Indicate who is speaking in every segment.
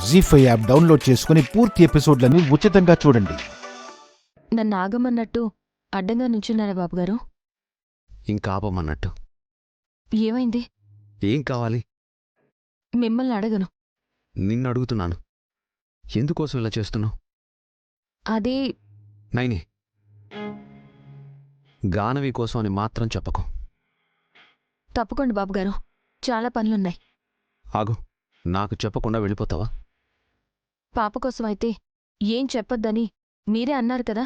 Speaker 1: జీ5 app download చేసుకుని పూర్తి ఎపిసోడ్లని ఉచితంగా చూడండి.
Speaker 2: నన్ను ఆగమన్నట్టు అడ్డంగా నుంచున్నారా బాబుగారు?
Speaker 3: ఇంకా ఆపమన్నట్టు.
Speaker 2: ఏమైంది?
Speaker 3: ఏం కావాలి?
Speaker 2: మిమ్మల్ని అడగను.
Speaker 3: నిన్ను అడుగుతున్నాను. ఎందుకోసం ఇలా చేస్తున్నావు?
Speaker 2: అదే
Speaker 3: నైని, గానవి కోసం అని మాత్రం చెప్పకు.
Speaker 2: తప్పుకోండి బాబుగారు, చాలా పనులున్నాయి.
Speaker 3: ఆగు, నాకు చెప్పకుండా వెళ్ళిపోతావా?
Speaker 2: పాప కోసం అయితే ఏం చెప్పొద్దని మీరే అన్నారు కదా.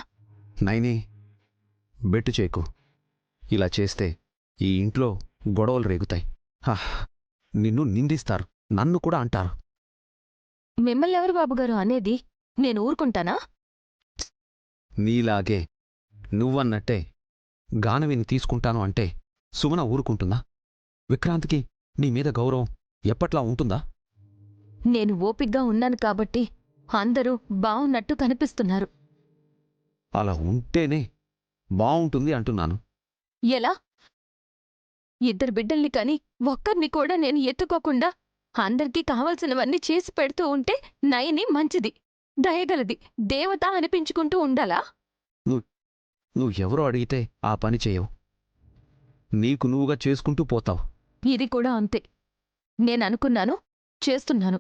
Speaker 3: నైని, బెట్టు చేయకు. ఇలా చేస్తే ఈ ఇంట్లో గొడవలు రేగుతాయి. నిన్ను నిందిస్తారు, నన్ను కూడా అంటారు.
Speaker 2: మిమ్మల్ని ఎవరు బాబుగారు అనేది? నేను ఊరుకుంటానా?
Speaker 3: నీలాగే నువ్వన్నట్టే గానవిని తీసుకుంటాను అంటే సుమన ఊరుకుంటుందా? విక్రాంత్కి నీ మీద గౌరవం ఎప్పట్లా ఉంటుందా?
Speaker 2: నేను ఓపిగ్గా ఉన్నాను కాబట్టి అందరూ బావున్నట్టు కనిపిస్తున్నారు.
Speaker 3: అలా ఉంటేనే బావుంటుంది అంటున్నాను.
Speaker 2: ఎలా? ఇద్దరు బిడ్డల్ని కాని ఒక్కర్ని కూడా నేను ఎత్తుకోకుండా అందరికీ కావలసినవన్నీ చేసి పెడుతూ ఉంటే నయని మంచిది, దయగలది, దేవత అనిపించుకుంటూ ఉండాలా?
Speaker 3: నువ్వెవరో అడిగితే ఆ పని చేయవు. నీకు నువ్వుగా చేసుకుంటూ పోతావు.
Speaker 2: ఇది కూడా అంతే. నేననుకున్నాను, చేస్తున్నాను.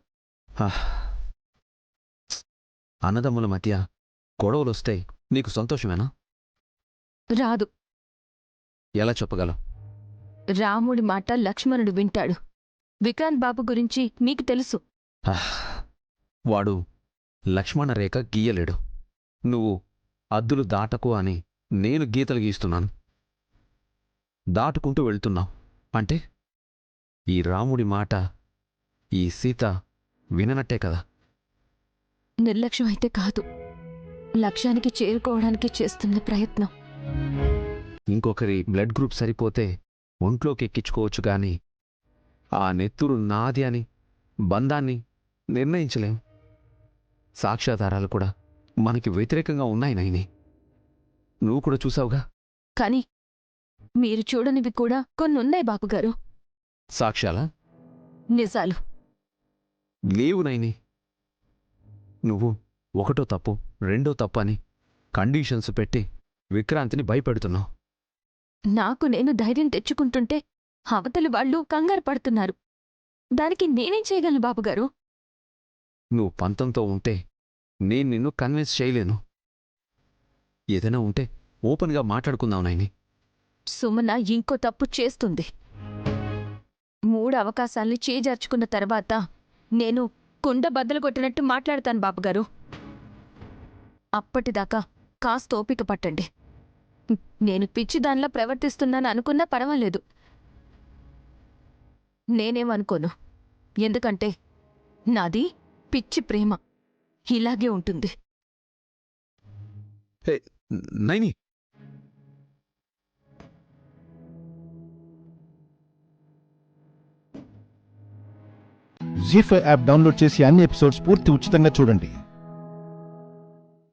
Speaker 3: అన్నదమ్ముల మధ్య గొడవలొస్తే నీకు సంతోషమేనా?
Speaker 2: రాదు.
Speaker 3: ఎలా చెప్పగలవు?
Speaker 2: రాముడి మాట లక్ష్మణుడు వింటాడు. విక్రాంత్ బాబు గురించి మీకు తెలుసు.
Speaker 3: వాడు లక్ష్మణరేఖ గీయలేడు. నువ్వు అద్దులు దాటకు అని నేను గీతలు గీస్తున్నాను. దాటుకుంటూ వెళ్తున్నావు అంటే ఈ రాముడి మాట ఈ సీత విననట్టే కదా.
Speaker 2: నిర్లక్ష్యం అయితే కాదు, లక్ష్యానికి చేరుకోవడానికి చేస్తున్న ప్రయత్నం.
Speaker 3: ఇంకొకరి బ్లడ్ గ్రూప్ సరిపోతే ఒంట్లోకి ఎక్కించుకోవచ్చు గాని ఆ నెత్తురు నాది అని బంధాన్ని నిర్ణయించలేం. సాక్ష్యాధారాలు కూడా మనకి వ్యతిరేకంగా ఉన్నాయి నైని. నువ్వు కూడా చూసావుగా.
Speaker 2: కాని మీరు చూడనివి కూడా కొన్నున్నాయి బాబుగారు.
Speaker 3: సాక్ష్యాలా?
Speaker 2: నిజాలు.
Speaker 3: లేవు నైని. నువ్వు ఒకటో తప్పు రెండో తప్పు అని కండీషన్స్ పెట్టి విక్రాంతిని భయపెడుతున్నావు.
Speaker 2: నాకు నేను ధైర్యం తెచ్చుకుంటుంటే అవతలి వాళ్ళు కంగారు పడుతున్నారు. దానికి నేనేం చేయగలను బాబుగారు?
Speaker 3: నువ్వు పంతంతో ఉంటే నేను నిన్ను కన్విన్స్ చేయలేను. ఏదైనా ఉంటే ఓపెన్గా మాట్లాడుకుందాం నైని.
Speaker 2: సుమన ఇంకో తప్పు చేస్తుంది. 3 అవకాశాల్ని చేజార్చుకున్న తర్వాత నేను కుండ బద్దలు కొట్టినట్టు మాట్లాడతాను బాబుగారు. అప్పటిదాకా కాస్త ఓపిక పట్టండి. నేను పిచ్చిదానిలా ప్రవర్తిస్తున్నాను అనుకున్నా పర్వాలేదు. నేనేమనుకోను. ఎందుకంటే నాది పిచ్చి ప్రేమ ఇలాగే ఉంటుంది.
Speaker 3: నైని,
Speaker 1: జీ5 యాప్ డౌన్లోడ్ చేసి అన్ని ఎపిసోడ్స్ పూర్తి ఉచితంగా చూడండి.